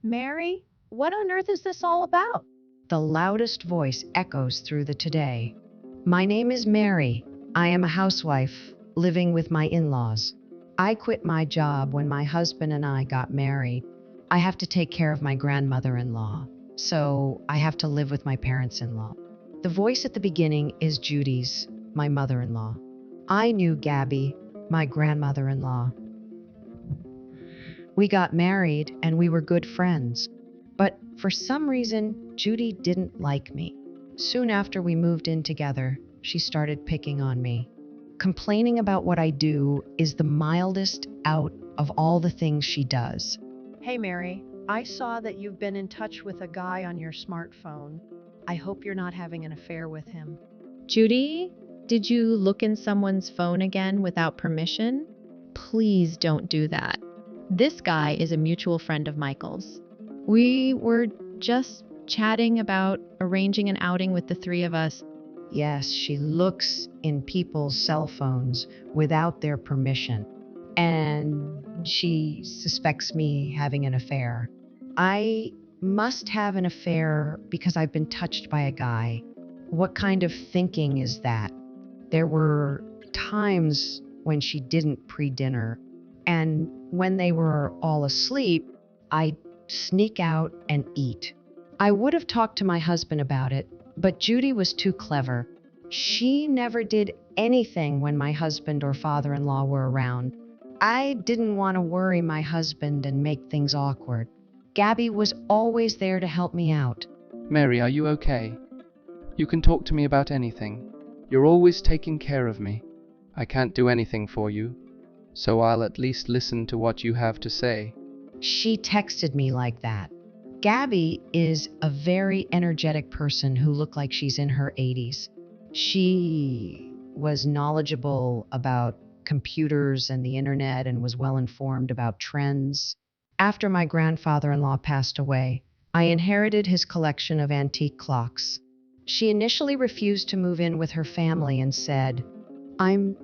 Mary, what on earth is this all about? The loudest voice echoes through the today. My name is Mary. I am a housewife living with my in-laws. I quit my job when my husband and I got married. I have to take care of my grandmother-in-law, so I have to live with my parents-in-law. The voice at the beginning is Judy's, my mother-in-law. I knew Gabby, my grandmother-in-law. We got married and we were good friends. But for some reason, Judy didn't like me. Soon after we moved in together, she started picking on me. Complaining about what I do is the mildest out of all the things she does. Hey, Mary, I saw that you've been in touch with a guy on your smartphone. I hope you're not having an affair with him. Judy, did you look in someone's phone again without permission? Please don't do that. This guy is a mutual friend of Michael's. We were just chatting about arranging an outing with the three of us. Yes, she looks in people's cell phones without their permission, and she suspects me having an affair. I must have an affair because I've been touched by a guy. What kind of thinking is that? There were times when she didn't pre-dinner, and when they were all asleep, I'd sneak out and eat. I would have talked to my husband about it, but Judy was too clever. She never did anything when my husband or father-in-law were around. I didn't want to worry my husband and make things awkward. Gabby was always there to help me out. Mary, are you okay? You can talk to me about anything. You're always taking care of me. I can't do anything for you, so I'll at least listen to what you have to say. She texted me like that. Gabby is a very energetic person who looked like she's in her 80s. She was knowledgeable about computers and the internet and was well informed about trends. After my grandfather-in-law passed away, I inherited his collection of antique clocks. She initially refused to move in with her family and said, "I'm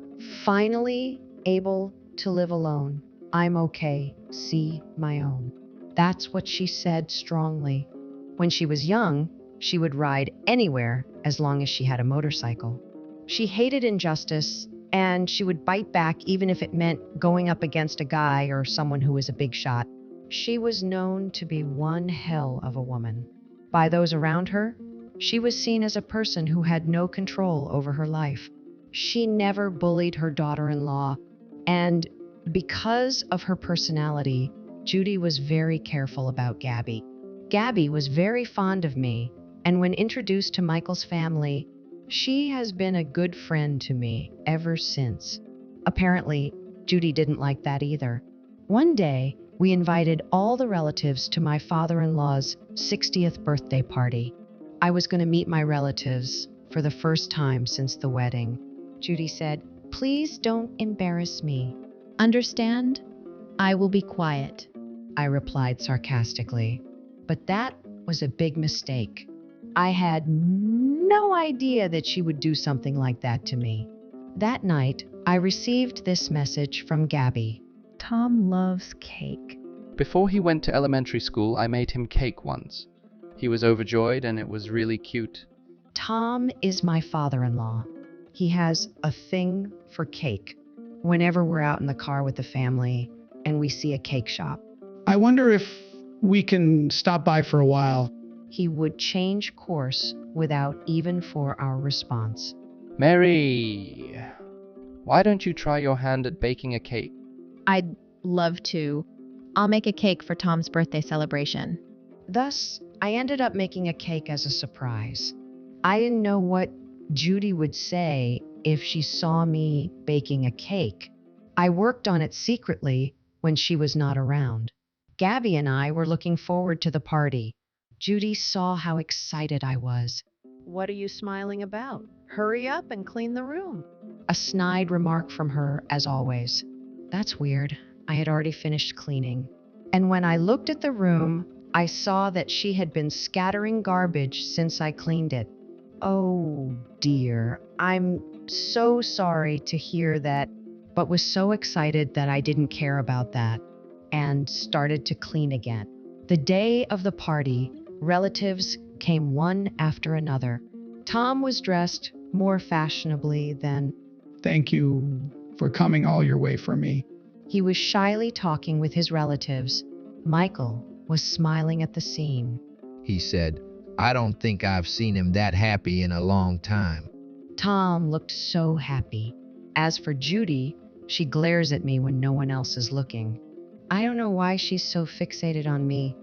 finally able to live alone. I'm okay, see my own." That's what she said strongly. When she was young, she would ride anywhere as long as she had a motorcycle. She hated injustice, and she would bite back even if it meant going up against a guy or someone who was a big shot. She was known to be one hell of a woman. By those around her, she was seen as a person who had no control over her life. She never bullied her daughter-in-law, and because of her personality, Judy was very careful about Gabby. Gabby was very fond of me, and when introduced to Michael's family, she has been a good friend to me ever since. Apparently, Judy didn't like that either. One day, we invited all the relatives to my father-in-law's 60th birthday party. I was going to meet my relatives for the first time since the wedding. Judy said, "Please don't embarrass me." Understand? I will be quiet. I replied sarcastically. But that was a big mistake. I had no idea that she would do something like that to me. That night, I received this message from Gabby. Tom loves cake. Before he went to elementary school, I made him cake once. He was overjoyed and it was really cute. Tom is my father-in-law. He has a thing for cake. Whenever we're out in the car with the family and we see a cake shop, I wonder if we can stop by for a while. he would change course without even for our response. Mary, why don't you try your hand at baking a cake? I'd love to. I'll make a cake for Tom's birthday celebration. Thus, I ended up making a cake as a surprise. I didn't know what Judy would say if she saw me baking a cake. I worked on it secretly when she was not around. Gabby and I were looking forward to the party. Judy saw how excited I was. What are you smiling about? Hurry up and clean the room. A snide remark from her, as always. That's weird. I had already finished cleaning. And when I looked at the room, I saw that she had been scattering garbage since I cleaned it. Oh dear, I'm so sorry to hear that, but was so excited that I didn't care about that and started to clean again. The day of the party, relatives came one after another. Tom was dressed more fashionably than Thank you for coming all your way for me. he was shyly talking with his relatives. Michael was smiling at the scene. He said, I don't think I've seen him that happy in a long time. Tom looked so happy. As for Judy, she glares at me when no one else is looking. I don't know why she's so fixated on me.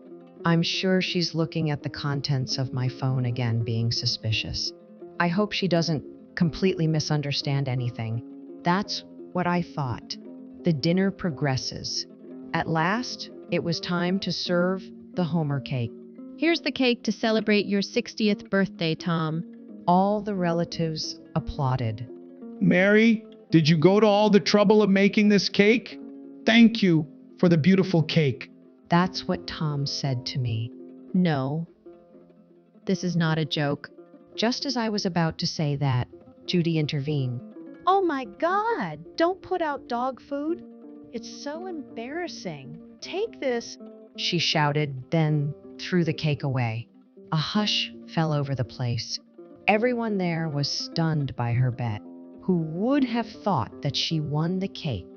I'm sure she's looking at the contents of my phone again, being suspicious. I hope she doesn't completely misunderstand anything. That's what I thought. The dinner progresses. At last, it was time to serve the Homer cake. Here's the cake to celebrate your 60th birthday, Tom. All the relatives applauded. Mary, did you go to all the trouble of making this cake? Thank you for the beautiful cake. That's what Tom said to me. No, this is not a joke. Just as I was about to say that, Judy intervened. Oh my God, don't put out dog food. It's so embarrassing. Take this. She shouted, then threw the cake away. A hush fell over the place. Everyone there was stunned by her bet. Who would have thought that she won the cake?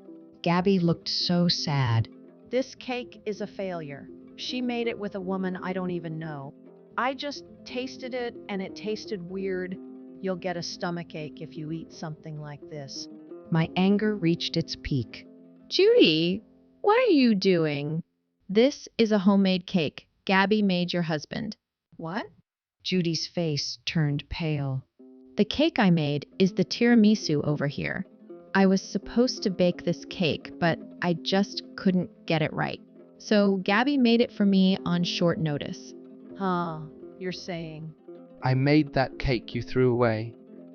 Gabby looked so sad. This cake is a failure. She made it with a woman I don't even know. I just tasted it and it tasted weird. You'll get a stomachache if you eat something like this. My anger reached its peak. Judy, what are you doing? This is a homemade cake Gabby made your husband. What? Judy's face turned pale. The cake I made is the tiramisu over here. I was supposed to bake this cake, but I just couldn't get it right. So Gabby made it for me on short notice. Huh, you're saying. I made that cake you threw away.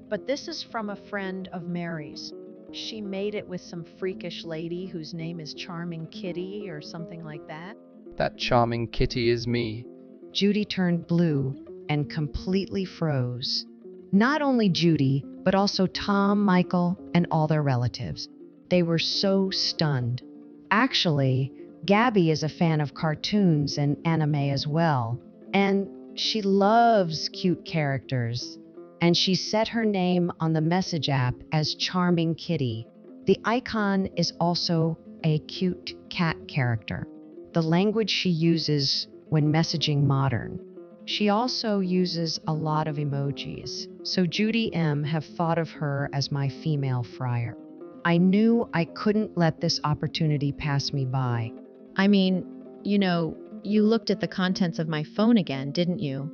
But this is from a friend of Mary's. She made it with some freakish lady whose name is Charming Kitty or something like that. That charming kitty is me. Judy turned blue and completely froze. Not only Judy, but also Tom, Michael, and all their relatives. They were so stunned. Actually, Gabby is a fan of cartoons and anime as well, and she loves cute characters. And she set her name on the message app as Charming Kitty. The icon is also a cute cat character. The language she uses when messaging modern. She also uses a lot of emojis, so Judy M have thought of her as my female friar. I knew I couldn't let this opportunity pass me by. I mean, you looked at the contents of my phone again, didn't you?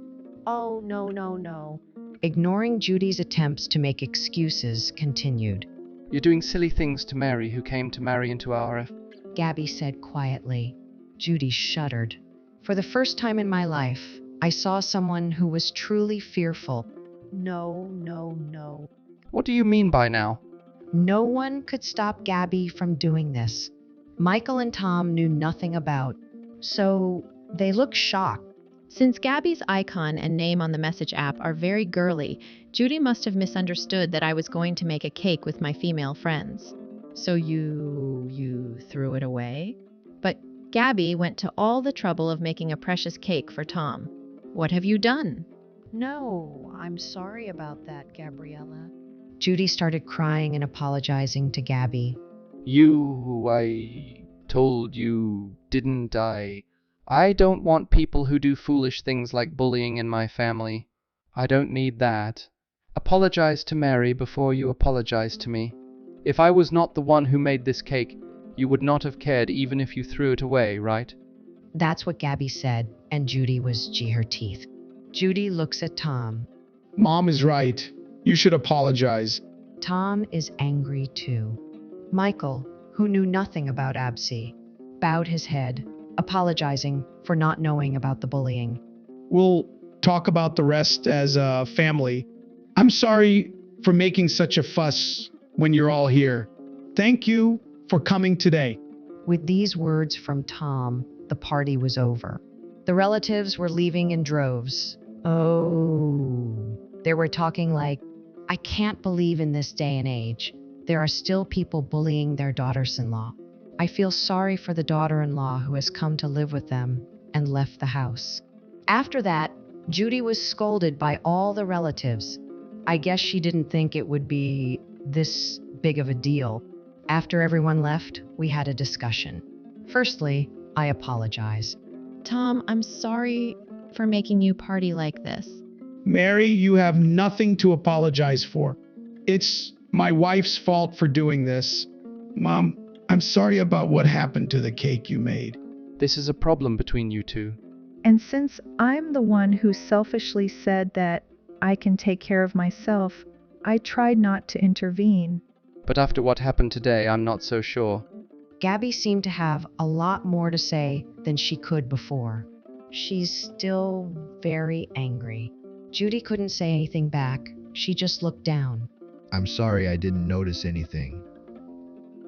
Oh, no. Ignoring Judy's attempts to make excuses, continued. You're doing silly things to Mary, who came to marry into our... Gabby said quietly. Judy shuddered. For the first time in my life, I saw someone who was truly fearful. No. What do you mean by now? No one could stop Gabby from doing this. Michael and Tom knew nothing about, so they looked shocked. Since Gabby's icon and name on the message app are very girly, Judy must have misunderstood that I was going to make a cake with my female friends. So you threw it away? But Gabby went to all the trouble of making a precious cake for Tom. What have you done? No, I'm sorry about that, Gabriella. Judy started crying and apologizing to Gabby. I told you, didn't I? I don't want people who do foolish things like bullying in my family. I don't need that. Apologize to Mary before you apologize to me. If I was not the one who made this cake, you would not have cared even if you threw it away, right? That's what Gabby said, and Judy was gee her teeth. Judy looks at Tom. Mom is right. You should apologize. Tom is angry too. Michael, who knew nothing about Absi, bowed his head, apologizing for not knowing about the bullying. We'll talk about the rest as a family. I'm sorry for making such a fuss when you're all here. Thank you for coming today. With these words from Tom, the party was over. The relatives were leaving in droves. Oh, they were talking like, I can't believe in this day and age, there are still people bullying their daughters-in-law. I feel sorry for the daughter-in-law who has come to live with them, and left the house. After that, Judy was scolded by all the relatives. I guess she didn't think it would be this big of a deal. After everyone left, we had a discussion. Firstly, I apologize. Tom, I'm sorry for making you party like this. Mary, you have nothing to apologize for. It's my wife's fault for doing this. Mom, I'm sorry about what happened to the cake you made. This is a problem between you two. And since I'm the one who selfishly said that I can take care of myself, I tried not to intervene. But after what happened today, I'm not so sure. Gabby seemed to have a lot more to say than she could before. She's still very angry. Judy couldn't say anything back. She just looked down. I'm sorry I didn't notice anything.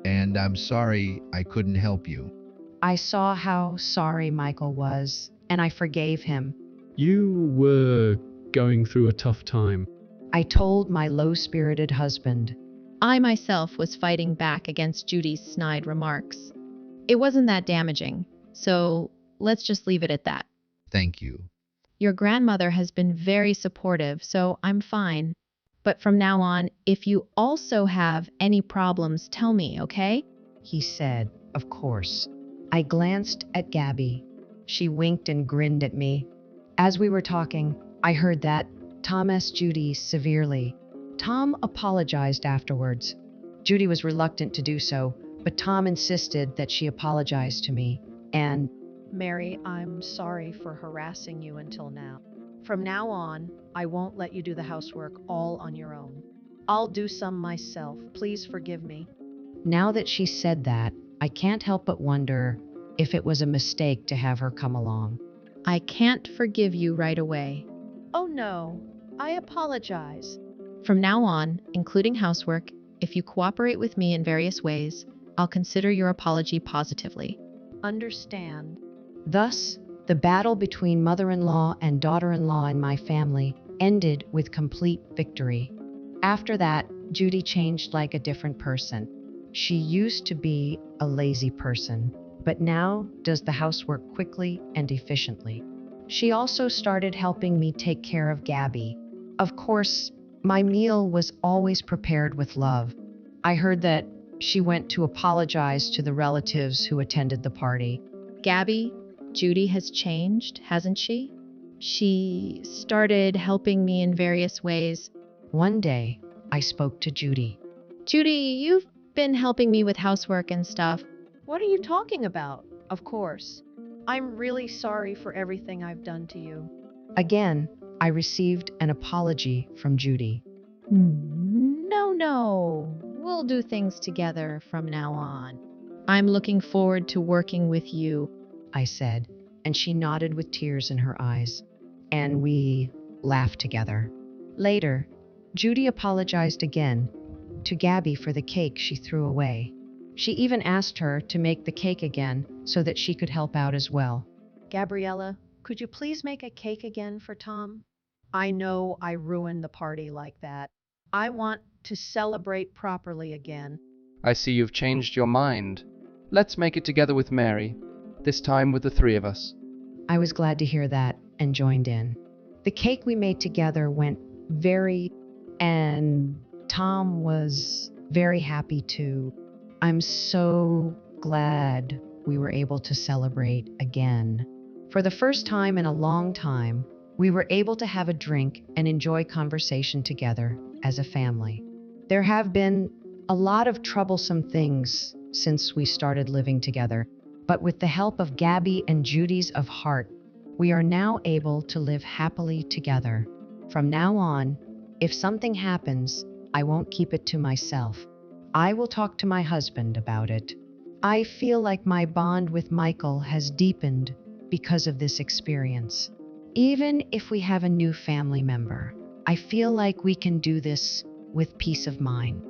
And I'm sorry I couldn't help you. I saw how sorry Michael was, and I forgave him. You were going through a tough time. I told my low-spirited husband. I myself was fighting back against Judy's snide remarks. It wasn't that damaging, so let's just leave it at that. Thank you. Your grandmother has been very supportive, so I'm fine. But from now on, if you also have any problems, tell me, okay? He said, of course. I glanced at Gabby. She winked and grinned at me. As we were talking, I heard that Tom asked Judy severely. Tom apologized afterwards. Judy was reluctant to do so, but Tom insisted that she apologize to me. And Mary, I'm sorry for harassing you until now. From now on, I won't let you do the housework all on your own. I'll do some myself. Please forgive me. now that she said that, I can't help but wonder if it was a mistake to have her come along. I can't forgive you right away. Oh no, I apologize. From now on, including housework, if you cooperate with me in various ways, I'll consider your apology positively. Understand. Thus, the battle between mother-in-law and daughter-in-law in my family ended with complete victory. After that, Judy changed like a different person. She used to be a lazy person, but now does the housework quickly and efficiently. She also started helping me take care of Gabby. Of course, my meal was always prepared with love. I heard that she went to apologize to the relatives who attended the party. Gabby, Judy has changed, hasn't she? She started helping me in various ways. One day, I spoke to Judy. Judy, you've been helping me with housework and stuff. What are you talking about? Of course. I'm really sorry for everything I've done to you. Again, I received an apology from Judy. No. We'll do things together from now on. I'm looking forward to working with you. I said, and she nodded with tears in her eyes. And we laughed together. Later, Judy apologized again to Gabby for the cake she threw away. She even asked her to make the cake again so that she could help out as well. Gabriella, could you please make a cake again for Tom? I know I ruined the party like that. I want to celebrate properly again. I see you've changed your mind. Let's make it together with Mary, this time with the three of us. I was glad to hear that and joined in. The cake we made together went and Tom was very happy too. I'm so glad we were able to celebrate again. For the first time in a long time, we were able to have a drink and enjoy conversation together as a family. There have been a lot of troublesome things since we started living together, but with the help of Gabby and Judy's of heart, we are now able to live happily together. From now on, if something happens, I won't keep it to myself. I will talk to my husband about it. I feel like my bond with Michael has deepened because of this experience. Even if we have a new family member, I feel like we can do this with peace of mind.